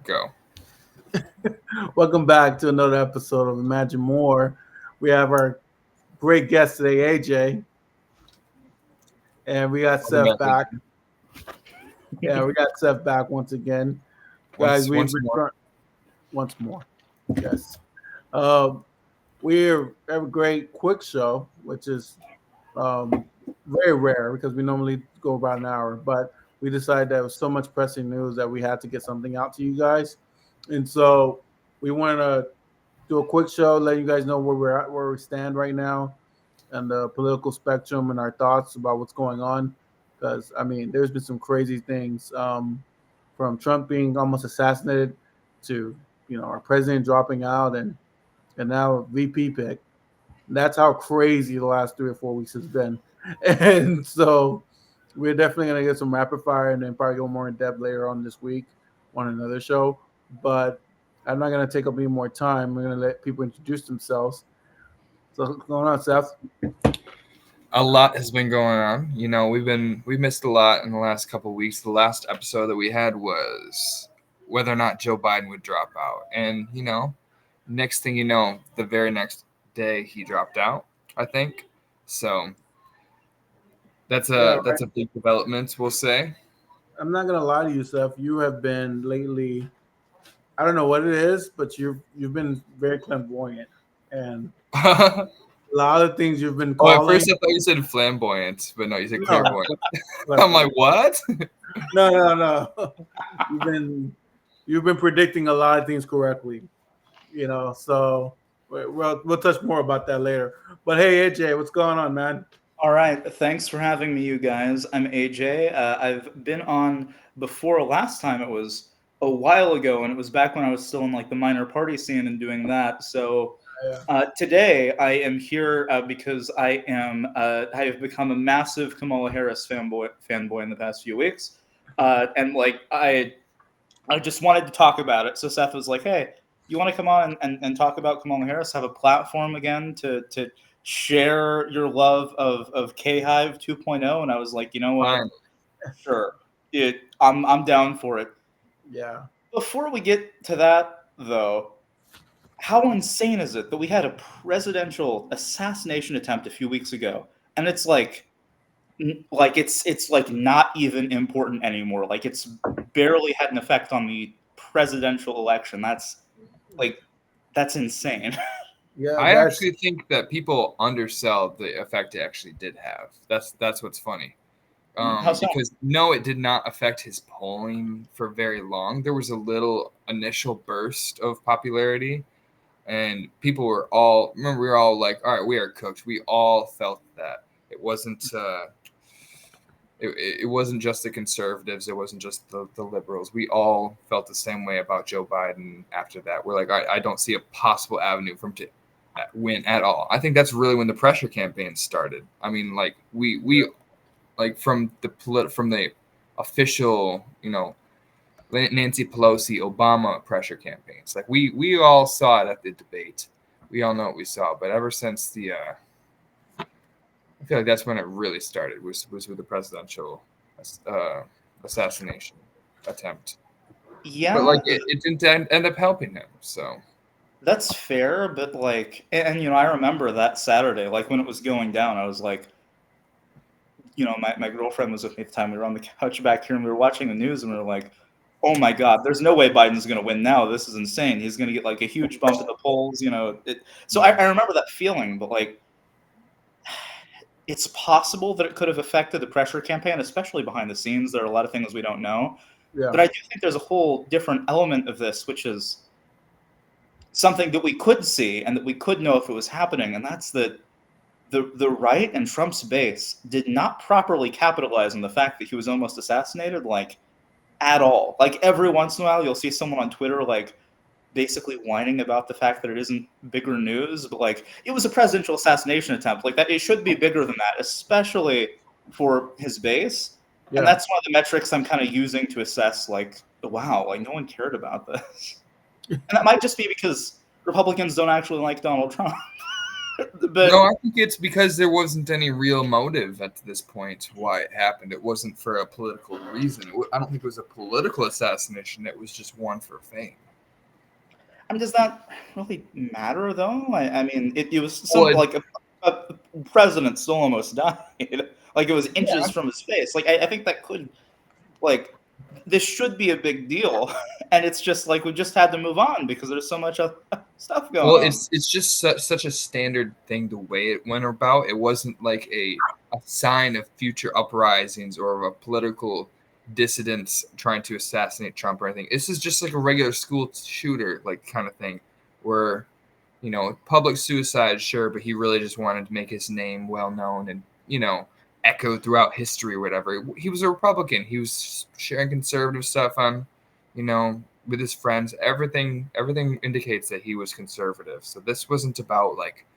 Go. Welcome back to another episode of Imagine More. We have our great guest today, AJ, and we got Seth back. Yeah, we got Seth back once again, guys. Once more. Once more. Yes, we have a great quick show, which is very rare because we normally go about an hour, but we decided there was so much pressing news that we had to get something out to you guys, and so we wanted to do a quick show, let you guys know where we're at, where we stand right now, and the political spectrum and our thoughts about what's going on. Because I mean, there's been some crazy things, from Trump being almost assassinated to our president dropping out, and now VP pick. That's how crazy the last 3 or 4 weeks has been, and so we're definitely gonna get some rapid fire and then probably go more in depth later on this week on another show. But I'm not gonna take up any more time. We're gonna let people introduce themselves. So what's going on, Seth? A lot has been going on. We missed a lot in the last couple of weeks. The last episode that we had was whether or not Joe Biden would drop out, and next thing you know, the very next day he dropped out, I think. So that's a big development, we'll say. I'm not gonna lie to you, Seth. You have been lately. I don't know what it is, but you've been very clairvoyant, and Oh, a lot of things you've been at calling. first I thought you said flamboyant, but no, you said No, clairvoyant. I'm like, what? no. You've been predicting a lot of things correctly. So we'll touch more about that later. But hey, AJ, what's going on, man? All right, thanks for having me, you guys. I'm AJ. I've been on before. Last time it was a while ago, and it was back when I was still in like the minor party scene and doing that. So today I am here because I have become a massive Kamala Harris fanboy in the past few weeks, and like I just wanted to talk about it. So Seth was like, "Hey, you want to come on and talk about Kamala Harris? Have a platform again to share your love of K Hive 2.0?" And I was like, you know what? Fine. Sure, I'm down for it. Yeah. Before we get to that, though, how insane is it that we had a presidential assassination attempt a few weeks ago, and it's like it's like not even important anymore. Like it's barely had an effect on the presidential election. That's insane. Yeah, I actually think that people undersell the effect it actually did have. That's what's funny. How so? Because no, it did not affect his polling for very long. There was a little initial burst of popularity, and people were all we were all like, all right, we are cooked. We all felt that. It wasn't it wasn't just the conservatives. It wasn't just the liberals. We all felt the same way about Joe Biden after that. We're like, I don't see a possible avenue for him to win at all. I think that's really when the pressure campaign started. I mean, like we like from the official, Nancy Pelosi, Obama pressure campaigns. Like we all saw it at the debate. We all know what we saw. But ever since I feel like that's when it really started. Was with the presidential assassination attempt. Yeah, But like it didn't end up helping him. So that's fair. But like, and I remember that Saturday, like when it was going down, I was like, my girlfriend was with me at the time. We were on the couch back here, and we were watching the news, and we were like, "Oh my God, there's no way Biden's going to win now. This is insane. He's going to get like a huge bump in the polls." So I remember that feeling, but like, it's possible that it could have affected the pressure campaign, especially behind the scenes. There are a lot of things we don't know. Yeah. But I do think there's a whole different element of this, which is something that we could see and that we could know if it was happening, and that's that the right and Trump's base did not properly capitalize on the fact that he was almost assassinated, like, at all. Like, every once in a while, you'll see someone on Twitter, like, basically whining about the fact that it isn't bigger news, but, like, it was a presidential assassination attempt. Like, that it should be bigger than that, especially for his base. Yeah. And that's one of the metrics I'm kind of using to assess, like, wow, like, no one cared about this. And that might just be because Republicans don't actually like Donald Trump. But No, I think it's because there wasn't any real motive at this point why it happened. It wasn't for a political reason. I don't think it was a political assassination. It was just one for fame. I mean, does that really matter though? I mean, it was Well, some like a president still almost died. Like it was inches yeah. from his face. Like I think that could like this should be a big deal, and it's just like we just had to move on because there's so much other stuff going Well, on. it's just such a standard thing the way it went about. It wasn't like a sign of future uprisings or of a political dissidents trying to assassinate Trump or anything. This is just like a regular school shooter like kind of thing where, public suicide, sure, but he really just wanted to make his name well known and, echoed throughout history or whatever. He was a Republican. He was sharing conservative stuff on, with his friends. Everything indicates that he was conservative. So this wasn't about like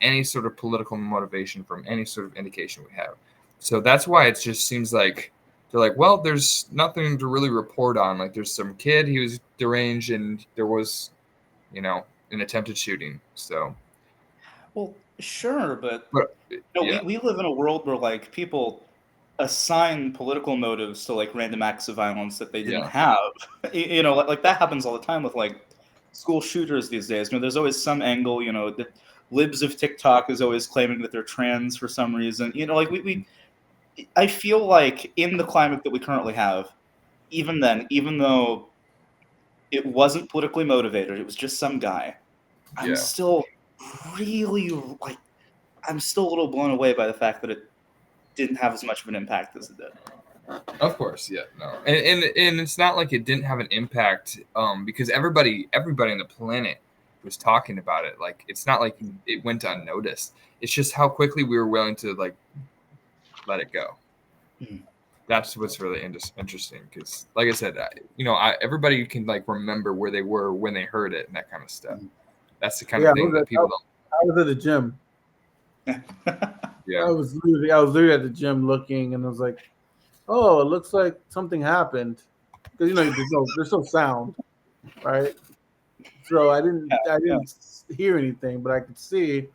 any sort of political motivation from any sort of indication we have. So that's why it just seems like they're like, well, there's nothing to really report on. Like there's some kid, he was deranged, and there was, an attempted shooting. So, Well, sure, but yeah, we live in a world where like people assign political motives to like random acts of violence that they didn't yeah, have. Like that happens all the time with like school shooters these days. There's always some angle. The libs of TikTok is always claiming that they're trans for some reason. Like we I feel like in the climate that we currently have, even then, even though it wasn't politically motivated, it was just some guy. I'm yeah. still really like I'm still a little blown away by the fact that it didn't have as much of an impact as it did. Of course, yeah, no, and it's not like it didn't have an impact, because everybody on the planet was talking about it. Like it's not like it went unnoticed. It's just how quickly we were willing to like let it go. Mhm. That's what's really interesting because, like I said, everybody can like remember where they were when they heard it and that kind of stuff. That's the kind Yeah, of thing that people don't. I was at the gym. Yeah, I was literally at the gym looking, and I was like, "Oh, it looks like something happened," because there's no sound, right? So I Yeah, didn't hear anything, but I could see,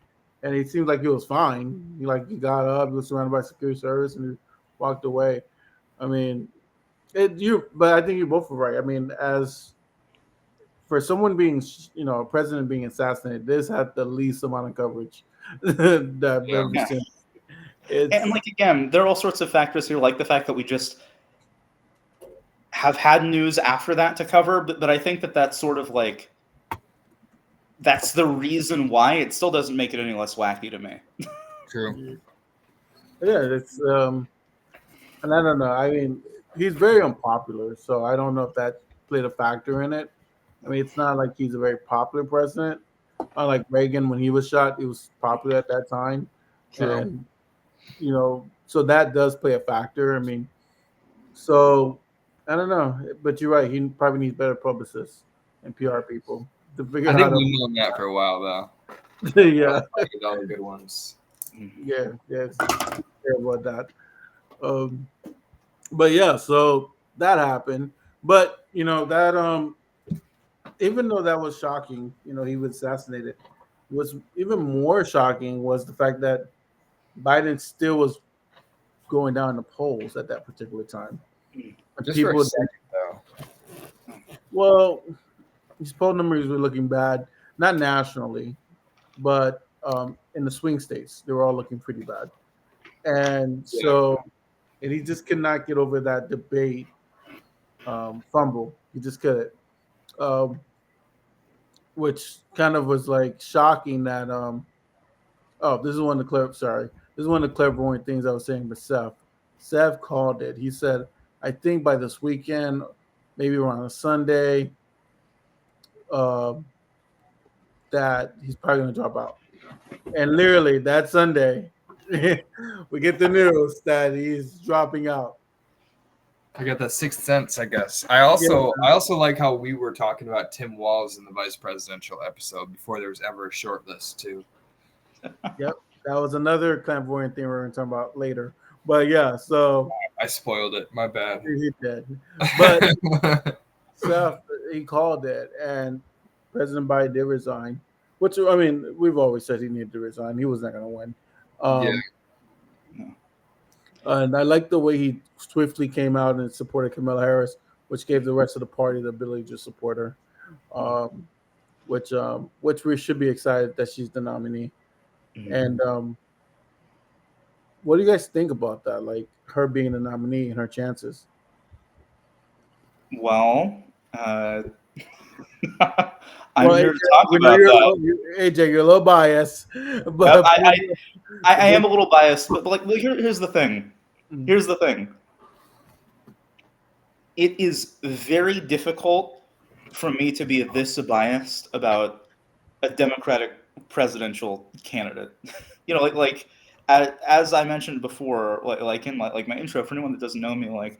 and it seemed like he was fine. He got up, he was surrounded by security service, and he walked away. I mean, but I think you both were right. I mean, as for someone being, a president being assassinated, this had the least amount of coverage that I've yeah, ever yeah. seen. And like again, there are all sorts of factors here, like the fact that we just have had news after that to cover. But I think that that's sort of like that's the reason why it still doesn't make it any less wacky to me. true. Yeah, it's and I don't know. I mean, he's very unpopular, so I don't know if that played a factor in it. I mean, it's not like he's a very popular president. Unlike Reagan, when he was shot, he was popular at that time, True. and so that does play a factor. I mean, so I don't know, but you're right. He probably needs better publicists and PR people to figure I out think how to. we've known that for a while though. Yeah, All the good ones. yeah, yes. Care about that. Um, but yeah, so that happened. But that even though that was shocking, he was assassinated. Was even more shocking was the fact that Biden still was going down in the polls at that particular time. And Just for a second though. well, his poll numbers were looking bad, not nationally, but in the swing states, they were all looking pretty bad. And Yeah. so, and he just could not get over that debate fumble. He just couldn't. Which kind of was like shocking that this is one of the clairvoyant things I was saying with Seth. Seth called it. He said, I think by this weekend, maybe around a Sunday, uh, that he's probably going to drop out. And literally that Sunday, we get the news that he's dropping out. I got that sixth sense, I guess. I also like how we were talking about Tim Walz in the vice presidential episode before there was ever a short list too. Yep, that was another clairvoyant thing we're going to talk about later. But yeah, so I spoiled it. My bad. he did. But Seth, he called it, and President Biden did resign. Which I mean, we've always said he needed to resign. He was not going to win. Yeah. No. And I like the way he swiftly came out and supported Kamala Harris, which gave the rest of the party the ability to support her. Um, which we should be excited that she's the nominee. And what do you guys think about that? Like her being the nominee and her chances. Well, I'm Well, here AJ, to talk we know about that. AJ, you're a little biased, Yep, but I am a little biased, but like here's the thing. Here's the thing. It is very difficult for me to be this biased about a Democratic presidential candidate. As I mentioned before, like in my intro, for anyone that doesn't know me, like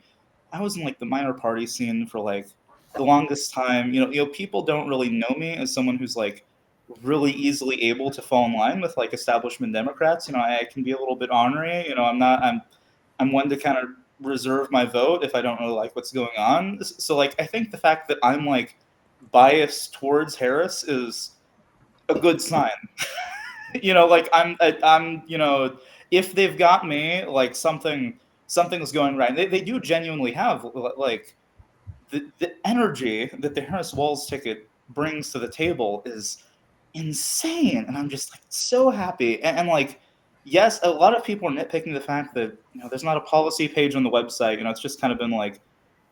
I was in like the minor party scene for like the longest time. People don't really know me as someone who's like really easily able to fall in line with like establishment Democrats. I can be a little bit ornery. I'm one to kind of reserve my vote if I don't really like what's going on. So like I think the fact that I'm like biased towards Harris is a good sign. Like I'm if they've got me, like something's going right. They do genuinely have like the energy that the Harris Walz ticket brings to the table is insane, and I'm just like so happy. And like, yes, a lot of people are nitpicking the fact that there's not a policy page on the website. It's just kind of been like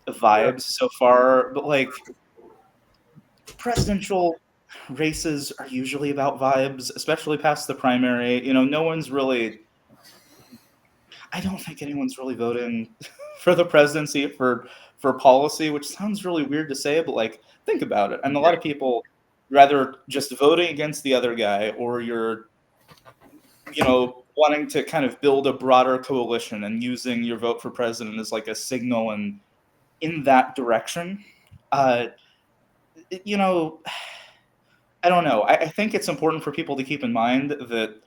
vibes so far, but like presidential races are usually about vibes, especially past the primary. No one's really. I don't think anyone's really voting for the presidency for policy, which sounds really weird to say, but like think about it. And a lot of people rather just voting against the other guy, or you're wanting to kind of build a broader coalition and using your vote for president as like a signal and in that direction. I don't know. I think it's important for people to keep in mind that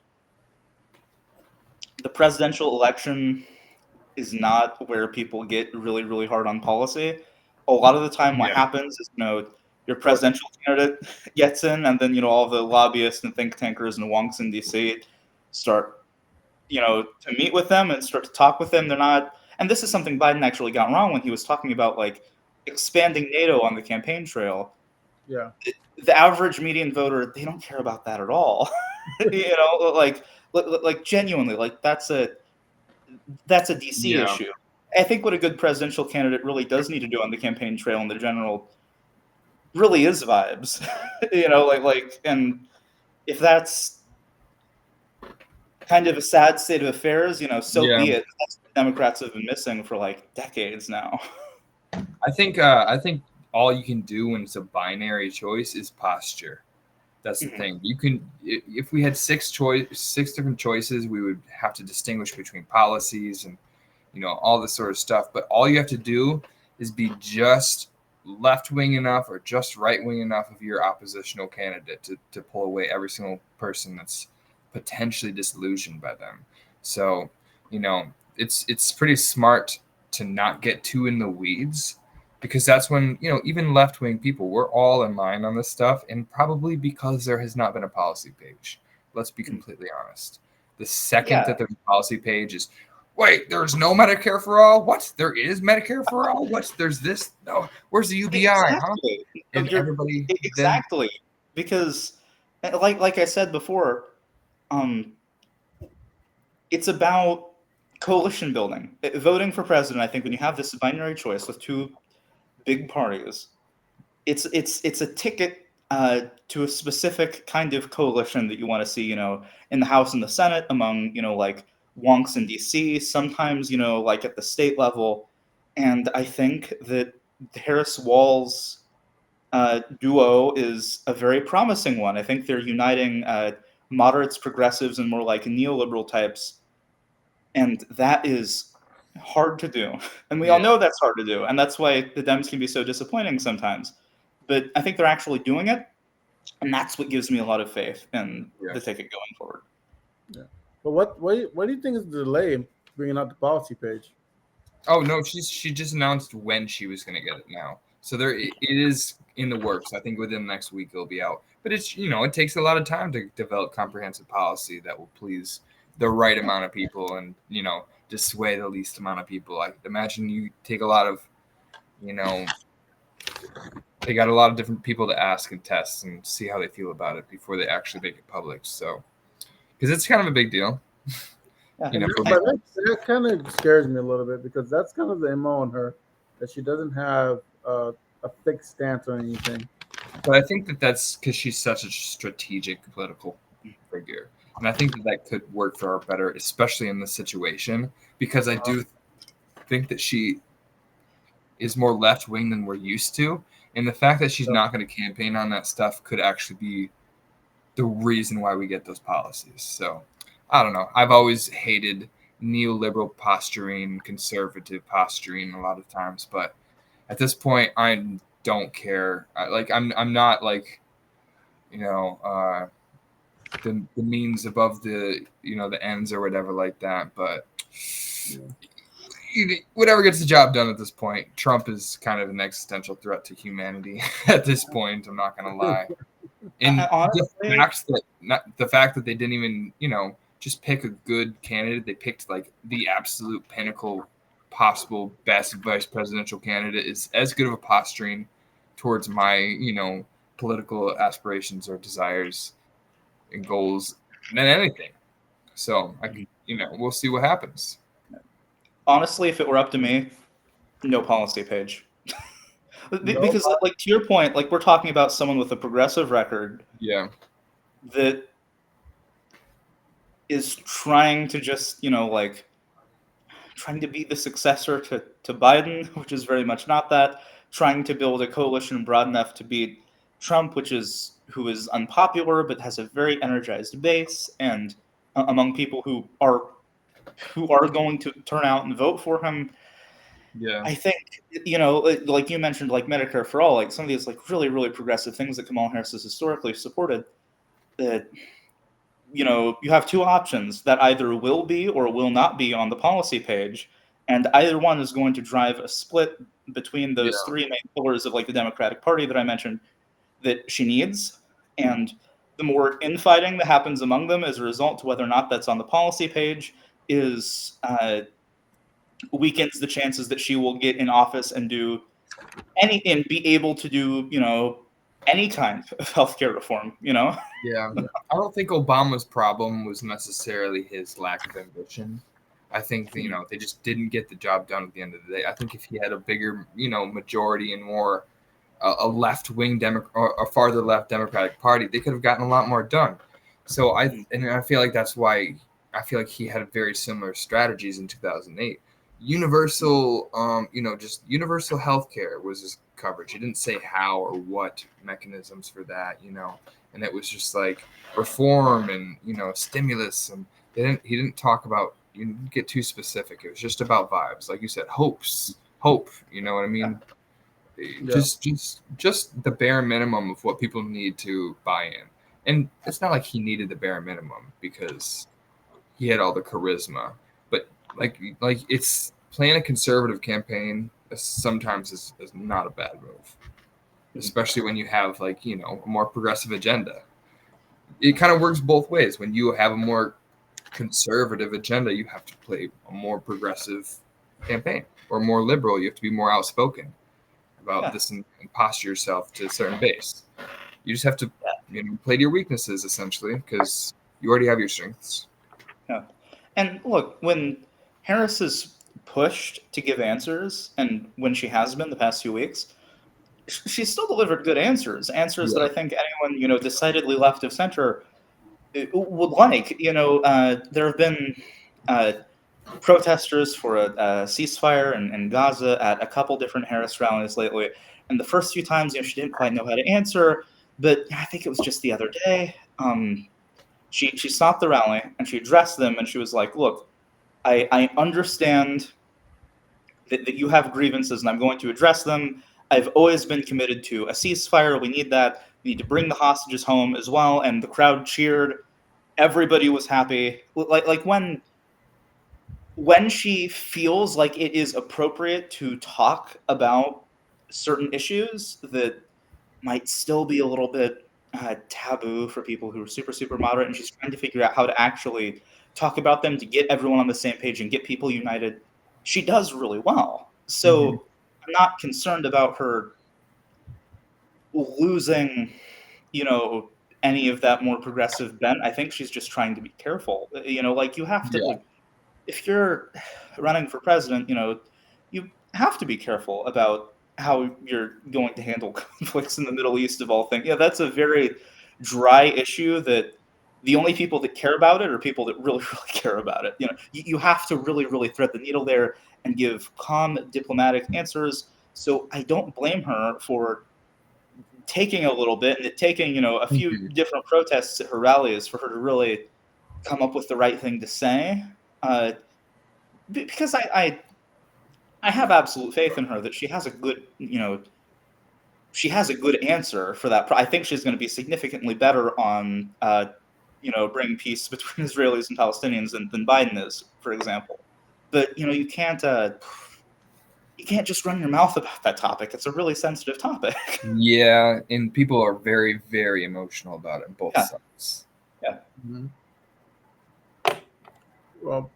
the presidential election is not where people get really, really hard on policy. A lot of the time, what happens is, your presidential candidate gets in, and then, all the lobbyists and think tankers and wonks in DC start, to meet with them and start to talk with them. They're not, and this is something Biden actually got wrong when he was talking about, like, expanding NATO on the campaign trail. Yeah. The average median voter, they don't care about that at all. Like genuinely, like that's a DC issue. I think what a good presidential candidate really does need to do on the campaign trail in the general really is vibes. And if that's kind of a sad state of affairs, so be it. That's what Democrats have been missing for like decades now. I think all you can do when it's a binary choice is posture. That's the thing. You can, if we had six different choices, we would have to distinguish between policies and all this sort of stuff. But all you have to do is be just left-wing enough or just right-wing enough of your oppositional candidate to pull away every single person that's potentially disillusioned by them. So, it's pretty smart to not get too in the weeds, because that's when, even left-wing people, we're all in line on this stuff, and probably because there has not been a policy page. Let's be completely honest. The second that there's a policy page is, wait, there's no Medicare for all? What? There is Medicare for all? What? There's this? No. Where's the UBI? Exactly. Huh? And everybody exactly. Because like I said before, it's about coalition building. Voting for president, I think when you have this binary choice with two big parties, it's a ticket to a specific kind of coalition that you want to see, in the House and the Senate among, like wonks in DC, sometimes, like at the state level. And I think that the Harris Walz duo is a very promising one. I think they're uniting moderates, progressives, and more like neoliberal types. And that is hard to do. And we all know that's hard to do. And that's why the Dems can be so disappointing sometimes. But I think they're actually doing it. And that's what gives me a lot of faith in the ticket going forward. Yeah. But what do you think is the delay in bringing out the policy page? Oh no, she just announced when she was going to get it now. So it is in the works. I think within the next week it'll be out. But it's it takes a lot of time to develop comprehensive policy that will please the right amount of people and dissuade the least amount of people. I imagine you take a lot of they got a lot of different people to ask and test and see how they feel about it before they actually make it public. So, because it's kind of a big deal. But that kind of scares me a little bit because that's kind of the MO on her, that she doesn't have a fixed stance on anything. But I think that's because she's such a strategic political figure. And I think that could work for her better, especially in this situation, because I do think that she is more left-wing than we're used to. And the fact that she's not going to campaign on that stuff could actually be the reason why we get those policies. So I don't know. I've always hated neoliberal posturing, conservative posturing a lot of times, but at this point, I don't care. I'm not like, the means above the the ends or whatever like that. But whatever gets the job done at this point. Trump is kind of an existential threat to humanity at this point. I'm not gonna lie. And the fact that they didn't even just pick a good candidate. They picked like the absolute pinnacle possible best vice presidential candidate is as good of a posturing towards my political aspirations or desires and goals than anything. So we'll see what happens. Honestly, if it were up to me, no policy page. Because like to your point, like we're talking about someone with a progressive record that is trying to just trying to be the successor to Biden, which is very much not that, trying to build a coalition broad enough to beat Trump, who is unpopular but has a very energized base and among people who are going to turn out and vote for him. Yeah, I think like you mentioned, like Medicare for all, like some of these like really, really progressive things that Kamala Harris has historically supported. That you have two options that either will be or will not be on the policy page, and either one is going to drive a split between those three main pillars of like the Democratic Party that I mentioned that she needs, and the more infighting that happens among them as a result to whether or not that's on the policy page is weakens the chances that she will get in office and do and be able to do any kind of healthcare reform. Yeah, I don't think Obama's problem was necessarily his lack of ambition. I think that, they just didn't get the job done at the end of the day. I think if he had a bigger majority and more a left-wing or a farther left Democratic Party, they could have gotten a lot more done. So I feel like that's why I feel like he had very similar strategies in 2008. Universal, just universal healthcare was his coverage. He didn't say how or what mechanisms for that, and it was just like reform and stimulus, and he didn't talk about. You didn't get too specific. It was just about vibes, like you said, hope. You know what I mean? Yeah. Just the bare minimum of what people need to buy in, and it's not like he needed the bare minimum because he had all the charisma. But like it's playing a conservative campaign sometimes is not a bad move, especially when you have a more progressive agenda. It kind of works both ways. When you have a more conservative agenda, you have to play a more progressive campaign, or more liberal. You have to be more outspoken about this and posture yourself to a certain base. You just have to play to your weaknesses essentially because you already have your strengths. Yeah. And look, when Harris is pushed to give answers, and when she has been the past few weeks, she's still delivered good answers that I think anyone decidedly left of center would like. There have been protesters for a ceasefire in Gaza at a couple different Harris rallies lately, and the first few times she didn't quite know how to answer, but I think it was just the other day. She stopped the rally and she addressed them and she was like, look, I understand that you have grievances and I'm going to address them. I've always been committed to a ceasefire. We need that. We need to bring the hostages home as well. And the crowd cheered. Everybody was happy. Like when she feels like it is appropriate to talk about certain issues that might still be a little bit taboo for people who are super, super moderate, and she's trying to figure out how to actually talk about them to get everyone on the same page and get people united. She does really well. So I'm not concerned about her losing, any of that more progressive bent. I think she's just trying to be careful. Like you have to, Yeah. like, if you're running for president, you have to be careful about how you're going to handle conflicts in the Middle East of all things. Yeah, that's a very dry issue that the only people that care about it are people that really, really care about it. You have to really, really thread the needle there and give calm, diplomatic answers. So I don't blame her for taking a little bit and it taking, a few different protests at her rallies for her to really come up with the right thing to say. Because I have absolute faith in her that she has a good, answer for that. I think she's going to be significantly better on, bringing peace between Israelis and Palestinians than Biden is, for example. But you can't just run your mouth about that topic. It's a really sensitive topic. Yeah, and people are very, very emotional about it on both sides. Yeah. Mm-hmm. Well,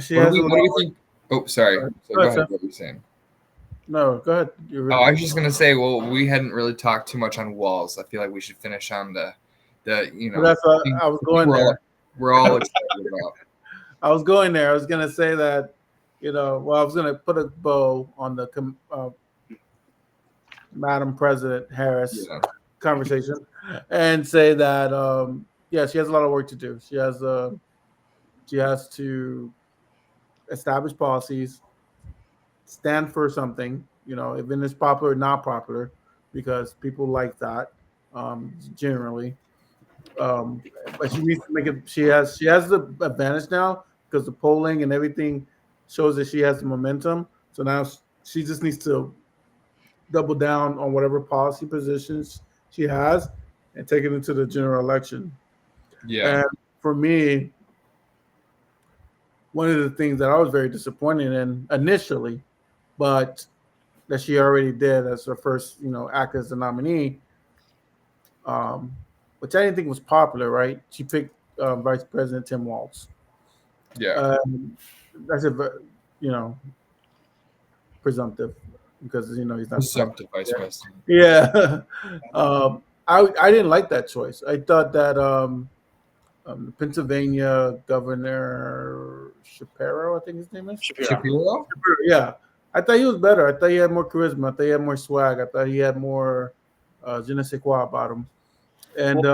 she what has do a we lot. think? Oh, sorry. So go ahead. What were you saying? No, go ahead. I was just gonna say, well, we hadn't really talked too much on Walz. I feel like we should finish on the Well, that's what I was going there. We're all excited about. I was going there. I was gonna say that, I was gonna put a bow on the Madam President Harris conversation and say that she has a lot of work to do. She has to establish policies, stand for something, even if it's popular or not popular, because people like that generally. But she needs to make it. She has the advantage now because the polling and everything shows that she has the momentum. So now she just needs to double down on whatever policy positions she has and take it into the general election. Yeah. And for me, one of the things that I was very disappointed in initially, but that she already did as her first, act as the nominee, which I didn't think was popular, right? She picked Vice President Tim Walz. Yeah. That's presumptive because he's not presumptive vice president. Yeah. I didn't like that choice. I thought that Pennsylvania Governor Shapiro, I think his name is Shapiro. Yeah, I thought he was better. I thought he had more charisma. I thought he had more swag. I thought he had more je ne sais quoi about him. And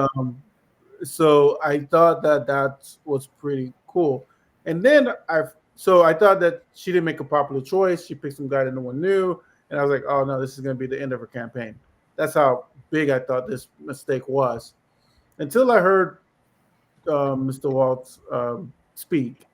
so I thought that was pretty cool. And then I thought that she didn't make a popular choice. She picked some guy that no one knew. And I was like, oh, no, this is going to be the end of her campaign. That's how big I thought this mistake was. Until I heard Mr. Walz speak.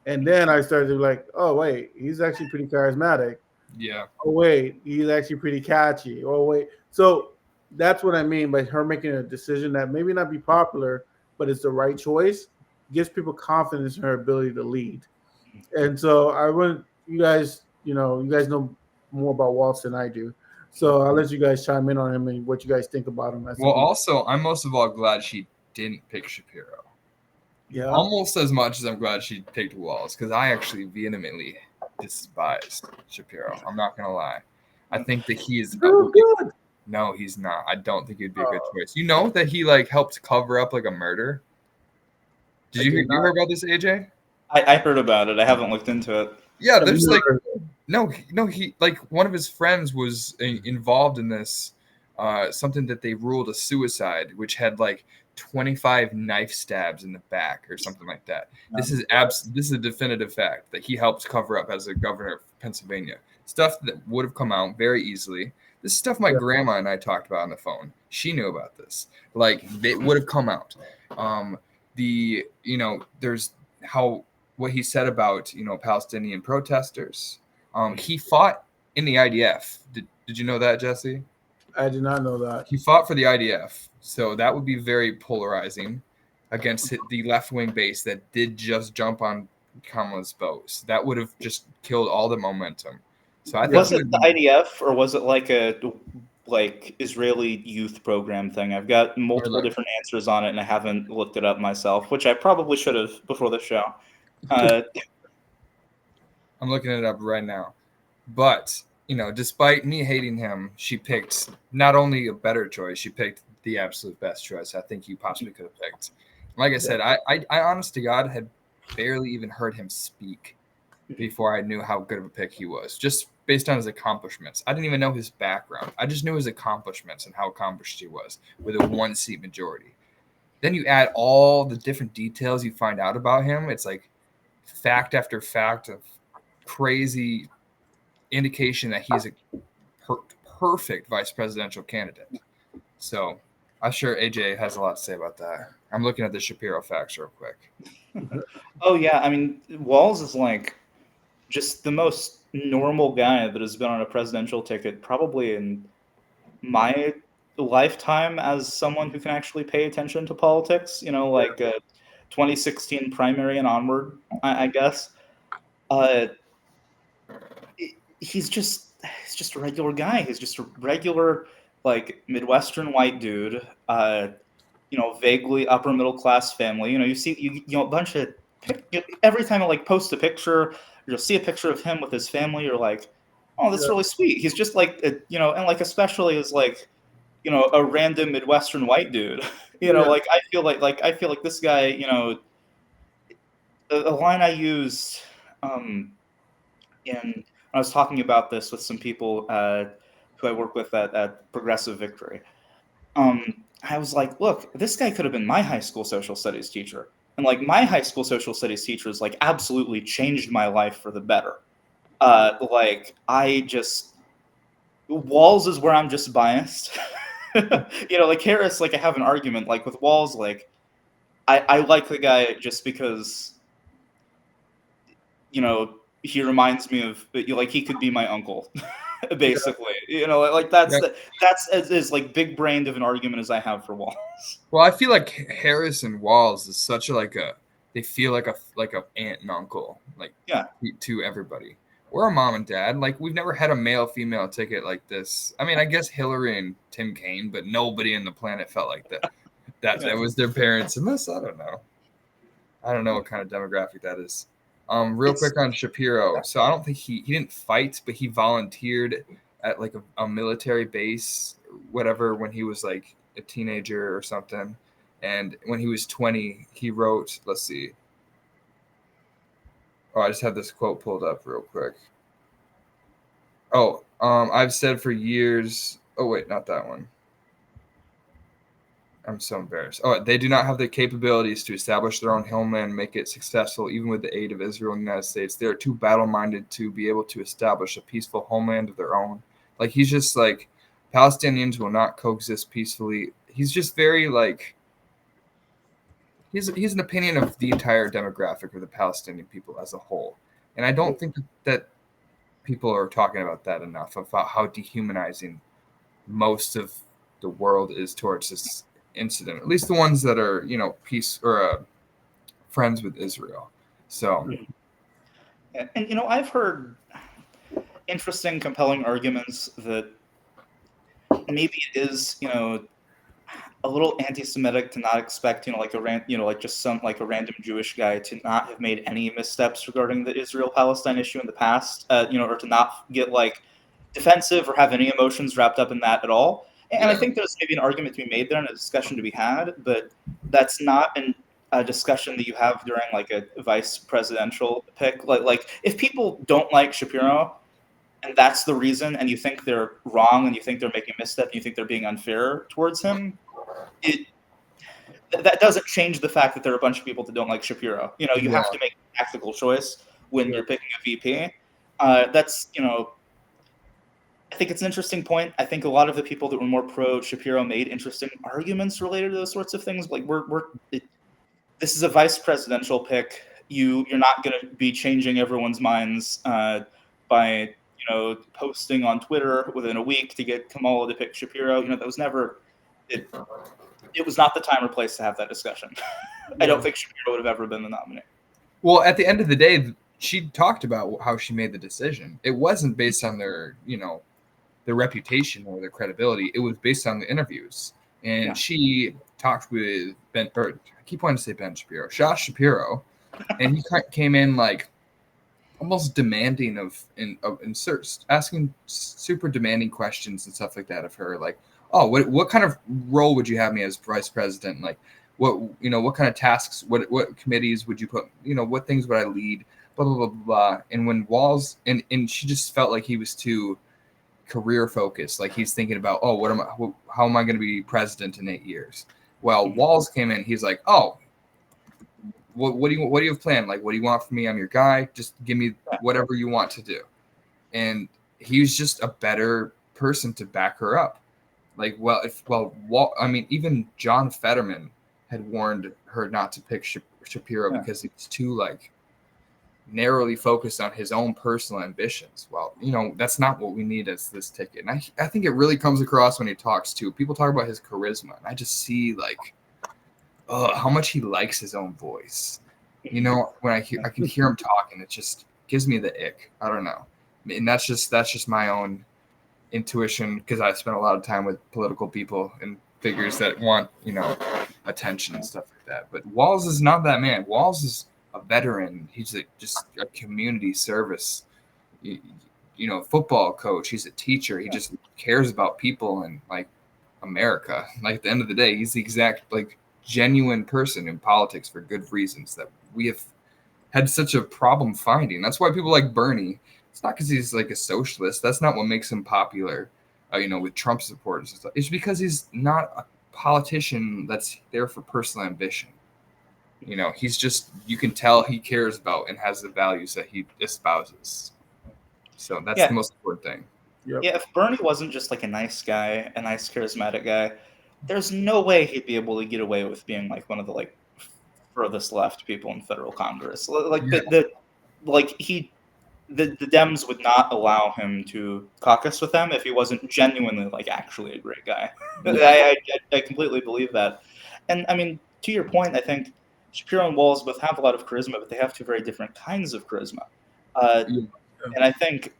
And then I started to be like, oh, wait, he's actually pretty charismatic. Yeah. Oh, wait, he's actually pretty catchy. Oh, wait. So that's what I mean by her making a decision that maybe not be popular, but it's the right choice, gives people confidence in her ability to lead. And so I want you guys, you guys know more about Walz than I do. So I'll let you guys chime in on him and what you guys think about him. Well, also, I'm most of all glad she didn't pick Shapiro. Yeah. Almost as much as I'm glad she picked Walz, because I actually vehemently despised Shapiro. I'm not going to lie. I think that he is good. No, he's not. I don't think he'd be a good choice. You know that he helped cover up a murder? Did you hear about this, AJ? I heard about it. I haven't looked into it. Yeah, there's no, he one of his friends was involved in this, something that they ruled a suicide, which had 25 knife stabs in the back or something like that. This is a definitive fact that he helped cover up as a governor of Pennsylvania. Stuff that would have come out very easily. This is stuff my grandma and I talked about on the phone. She knew about this. It would have come out. There's what he said about, Palestinian protesters. He fought in the IDF. Did you know that, Jesse? I did not know that. He fought for the IDF. So that would be very polarizing against the left-wing base that did just jump on Kamala's boat. So that would have just killed all the momentum. So I think was it the IDF or was it like Israeli youth program thing. I've got multiple different answers on it, and I haven't looked it up myself, which I probably should have before the show. I'm looking it up right now. But, despite me hating him, she picked not only a better choice, she picked the absolute best choice I think you possibly could have picked. Like I said, I honest to God had barely even heard him speak before I knew how good of a pick he was, just based on his accomplishments. I didn't even know his background. I just knew his accomplishments and how accomplished he was with a 1-seat majority. Then you add all the different details you find out about him. It's like fact after fact of crazy indication that he's a perfect vice presidential candidate. So I'm sure AJ has a lot to say about that. I'm looking at the Shapiro facts real quick. Oh yeah, I mean, Walz is like just the most normal guy that has been on a presidential ticket probably in my lifetime as someone who can actually pay attention to politics. 2016 primary and onward, I guess. He's just a regular guy. He's just a regular like midwestern white dude. Vaguely upper middle class family. You see a bunch of every time I like post a picture, you'll see a picture of him with his family. You're like, oh, that's really sweet. He's just like and like especially as like a random midwestern white dude. Like I feel like this guy. A line I used in I was talking about this with some people who I work with at Progressive Victory. I was like, look, this guy could have been my high school social studies teacher. And like my high school social studies teachers like absolutely changed my life for the better. Walz is where I'm just biased. Like Harris, like I have an argument. Like with Walz, like I like the guy just because he reminds me of like he could be my uncle. Basically, that's as like big brained of an argument as I have for Walz. Well, I feel like Harris and Walz is such they feel like a aunt and uncle, like to everybody. We're a mom and dad. Like we've never had a male female ticket like this. I mean, I guess Hillary and Tim Kaine, but nobody on the planet felt like that. That was their parents, unless I don't know what kind of demographic that is. Real quick on Shapiro. So I don't think he didn't fight, but he volunteered at like a military base, whatever, when he was like a teenager or something. And when he was 20, he wrote, let's see. Oh, I just have this quote pulled up real quick. Oh, I've said for years. Oh, wait, not that one. I'm so embarrassed. Oh, they do not have the capabilities to establish their own homeland and make it successful, even with the aid of Israel and the United States. They are too battle-minded to be able to establish a peaceful homeland of their own. Like, he's just like, Palestinians will not coexist peacefully. He's just very, like, he's an opinion of the entire demographic of the Palestinian people as a whole. And I don't think that people are talking about that enough, about how dehumanizing most of the world is towards this incident, at least the ones that are peace or friends with Israel. So and I've heard interesting, compelling arguments that maybe it is a little anti-Semitic to not expect like a random Jewish guy to not have made any missteps regarding the Israel-Palestine issue in the past, or to not get like defensive or have any emotions wrapped up in that at all. And I think there's maybe an argument to be made there and a discussion to be had, but that's not a discussion that you have during like a vice presidential pick. Like if people don't like Shapiro and that's the reason, and you think they're wrong and you think they're making a misstep and you think they're being unfair towards him, that doesn't change the fact that there are a bunch of people that don't like Shapiro. You have to make a tactical choice when you're picking a VP. That's I think it's an interesting point. I think a lot of the people that were more pro Shapiro made interesting arguments related to those sorts of things. Like this is a vice presidential pick. You're not going to be changing everyone's minds by posting on Twitter within a week to get Kamala to pick Shapiro. That was never it. It was not the time or place to have that discussion. I don't think Shapiro would have ever been the nominee. Well, at the end of the day, she talked about how she made the decision. It wasn't based on their, their reputation or their credibility. It was based on the interviews. And Yeah. she talked with I keep wanting to say Ben Shapiro, Josh Shapiro, and he came in like almost demanding asking super demanding questions and stuff like that of her, like, oh, what kind of role would you have me as vice president? Like, what kind of tasks, what committees would you put, what things would I lead, blah, blah, blah, blah, blah. And when Walz, and she just felt like he was too career focused. Like he's thinking about, oh, how am I going to be president in 8 years? Well, Walz came in, he's like, oh, what do you have planned? Like, what do you want from me? I'm your guy. Just give me whatever you want to do. And he was just a better person to back her up. Like, even John Fetterman had warned her not to pick Shapiro because he was too like narrowly focused on his own personal ambitions. Well, that's not what we need as this ticket. And I think it really comes across when he talks too. People talk about his charisma, and I just see like, how much he likes his own voice. When I can hear him talking, it just gives me the ick. I don't know. And that's just my own intuition, because I spent a lot of time with political people and figures that want, attention and stuff like that. But Walz is not that man. Walz is a veteran. He's just a community service, football coach. He's a teacher. He just cares about people and like America. Like at the end of the day, he's the exact like genuine person in politics for good reasons that we have had such a problem finding. That's why people like Bernie. It's not because he's like a socialist. That's not what makes him popular, with Trump supporters and stuff. It's because he's not a politician that's there for personal ambition. He's just, you can tell he cares about and has the values that he espouses. So that's the most important thing. Yep. Yeah, if Bernie wasn't just like a nice guy, a nice charismatic guy, there's no way he'd be able to get away with being like one of the like furthest left people in federal Congress. Like the Dems would not allow him to caucus with them if he wasn't genuinely like actually a great guy. I completely believe that. And I mean, to your point, I think Shapiro and Walz both have a lot of charisma, but they have two very different kinds of charisma. And I think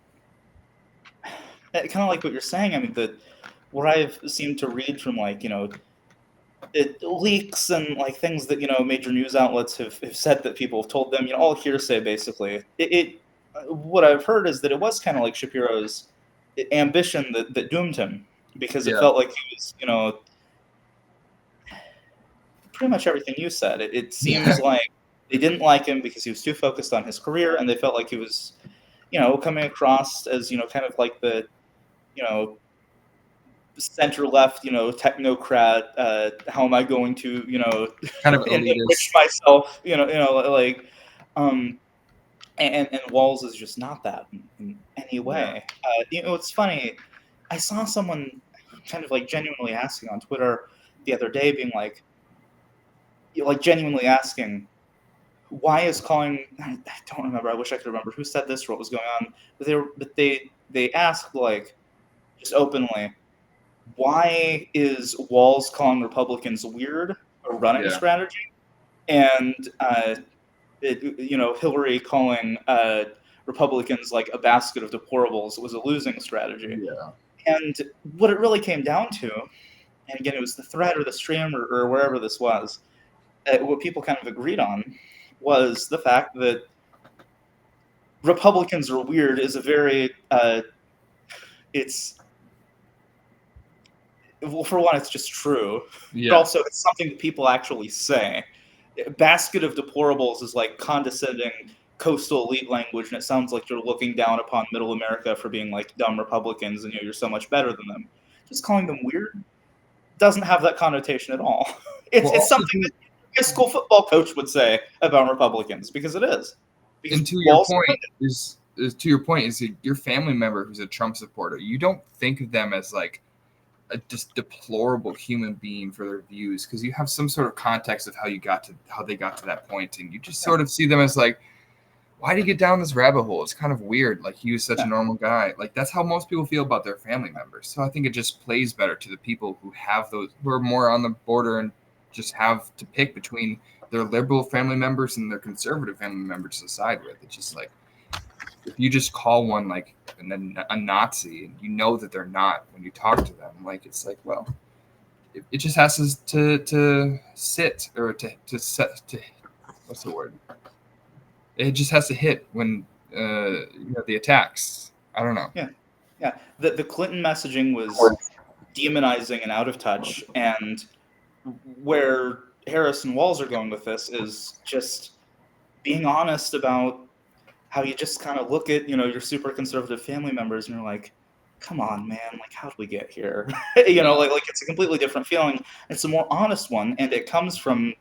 kind of like what you're saying. I mean, what I've seemed to read from like, it leaks and like things that, major news outlets have said that people have told them, all hearsay basically. What I've heard is that it was kind of like Shapiro's ambition that doomed him, because it felt like he was, pretty much everything you said. It seems like they didn't like him because he was too focused on his career, and they felt like he was, coming across as, kind of like the, center left, technocrat. How am I going to, kind of enrich myself? And Walz is just not that in any way. It's funny. I saw someone kind of like genuinely asking on Twitter the other day, being like genuinely asking, why is calling? I don't remember. I wish I could remember who said this or what was going on. But they asked like just openly, why is Walz calling Republicans weird a running strategy, and Hillary calling Republicans like a basket of deplorables was a losing strategy. Yeah. And what it really came down to, and again, it was the thread or the stream or wherever this was, what people kind of agreed on was the fact that Republicans are weird is a very, for one, it's just true. Yeah. But also, it's something that people actually say. Basket of deplorables is like condescending coastal elite language, and it sounds like you're looking down upon middle America for being like dumb Republicans, and you're so much better than them. Just calling them weird doesn't have that connotation at all. It's something that a high school football coach would say about Republicans, because it is. Because and to your point is your family member who's a Trump supporter. You don't think of them as like a just deplorable human being for their views, because you have some sort of context of how they got to that point, and you just sort of see them as like, why did you get down this rabbit hole? It's kind of weird. Like, he was such a normal guy. Like, that's how most people feel about their family members. So I think it just plays better to the people who are more on the border and just have to pick between their liberal family members and their conservative family members to side with. It's just like, if you just call one like a Nazi, you know that they're not when you talk to them. Like it's like, well, it just has to sit or to set to what's the word? It just has to hit when the attacks. I don't know. Yeah. The Clinton messaging was demonizing and out of touch, and where Harris and Walz are going with this is just being honest about how you just kind of look at your super conservative family members and you're like, come on, man, like how did we get here? Like it's a completely different feeling. It's a more honest one, and it comes from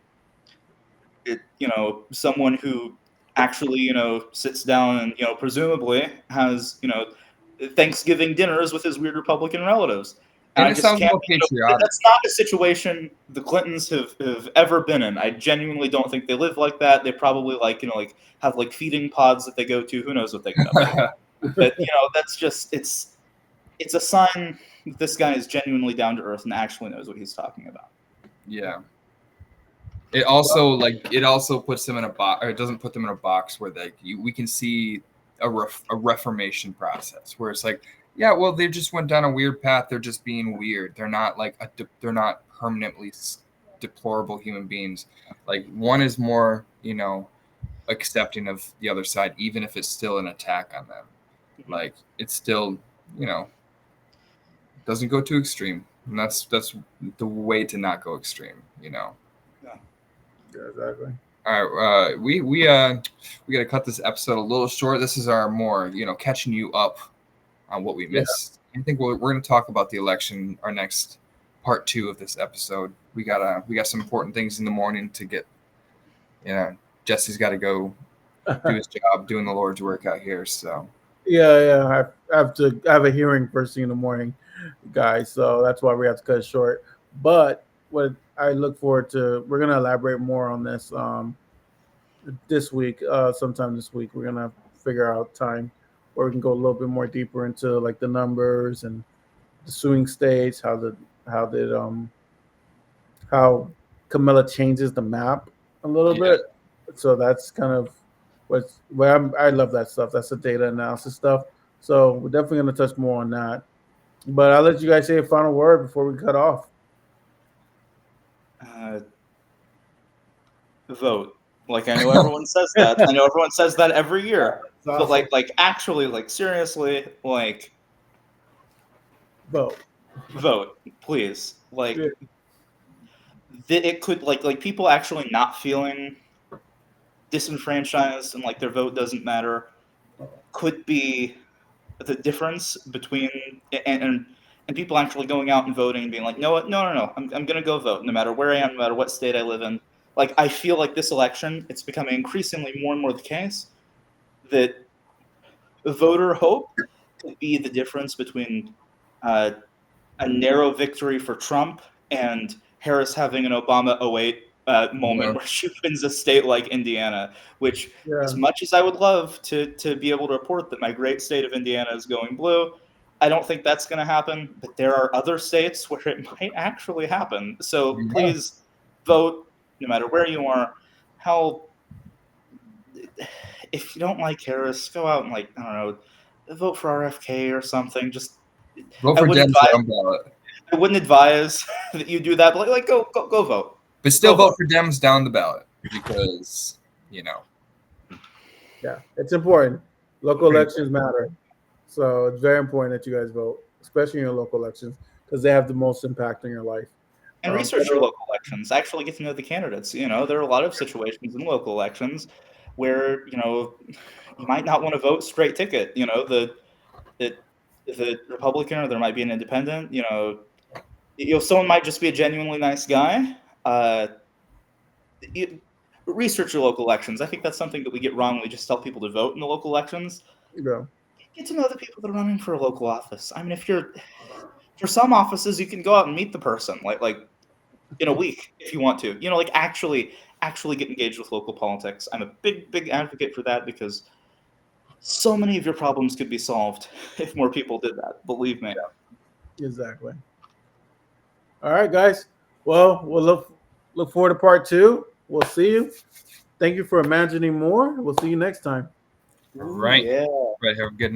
someone who actually sits down and presumably has Thanksgiving dinners with his weird Republican relatives. And And I it just sounds can't. more patriotic. That's not a situation the Clintons have ever been in. I genuinely don't think they live like that. They probably have feeding pods that they go to. Who knows what they get up to? But that's just it's a sign that this guy is genuinely down to earth and actually knows what he's talking about. Yeah. It also puts them in a box, or it doesn't put them in a box where we can see a reformation process where it's like, yeah, well, they just went down a weird path. They're just being weird. They're not they're not permanently deplorable human beings. Like one is more, accepting of the other side, even if it's still an attack on them. Like it's still, doesn't go too extreme, and that's the way to not go extreme. Yeah, exactly. All right, we got to cut this episode a little short. This is our more catching you up on what we missed. I think we're going to talk about the election. Our next part 2 of this episode. We got some important things in the morning to get. Jesse's got to go do his job, doing the Lord's work out here. So yeah, I have a hearing first thing in the morning, guys. So that's why we have to cut it short. But what I look forward to, we're gonna elaborate more on this this week. Sometime this week, we're gonna figure out time where we can go a little bit more deeper into like the numbers and the swing states, how Camilla changes the map a little bit. So that's kind of I love that stuff. That's the data analysis stuff. So we're definitely going to touch more on that. But I'll let you guys say a final word before we cut off. Vote. Like I know everyone says that. I know everyone says that every year. Awesome. But actually, seriously, vote, please. It could people actually not feeling disenfranchised and their vote doesn't matter could be the difference between and people actually going out and voting and being like, no, I'm gonna go vote no matter where I am, no matter what state I live in. I feel like this election, it's becoming increasingly more and more the case that voter hope could be the difference between a narrow victory for Trump and Harris having an Obama 08 moment where she wins a state like Indiana, which as much as I would love to be able to report that my great state of Indiana is going blue, I don't think that's going to happen. But there are other states where it might actually happen. So please vote no matter where you are. Hell, if you don't like Harris, go out and I don't know, vote for RFK or something. Just vote for Dems down ballot. I wouldn't advise that you do that, but go vote. But still vote for Dems down the ballot because Yeah, it's important. Local elections matter, so it's very important that you guys vote, especially in your local elections, because they have the most impact on your life. And research your local elections. Actually get to know the candidates. There are a lot of situations in local elections where you might not want to vote straight ticket. The Republican, or there might be an independent. Someone might just be a genuinely nice guy. Research your local elections. I think that's something that we get wrong. We just tell people to vote in the local elections. Yeah. Get to know the people that are running for a local office. I mean, for some offices, you can go out and meet the person, like in a week if you want to. Actually get engaged with local politics. I'm a big advocate for that because so many of your problems could be solved if more people did that. Believe me. Yeah. Exactly. All right, guys. Well, we'll look forward to part 2. We'll see you. Thank you for imagining more. We'll see you next time. Right. Yeah. Right. Have a good night.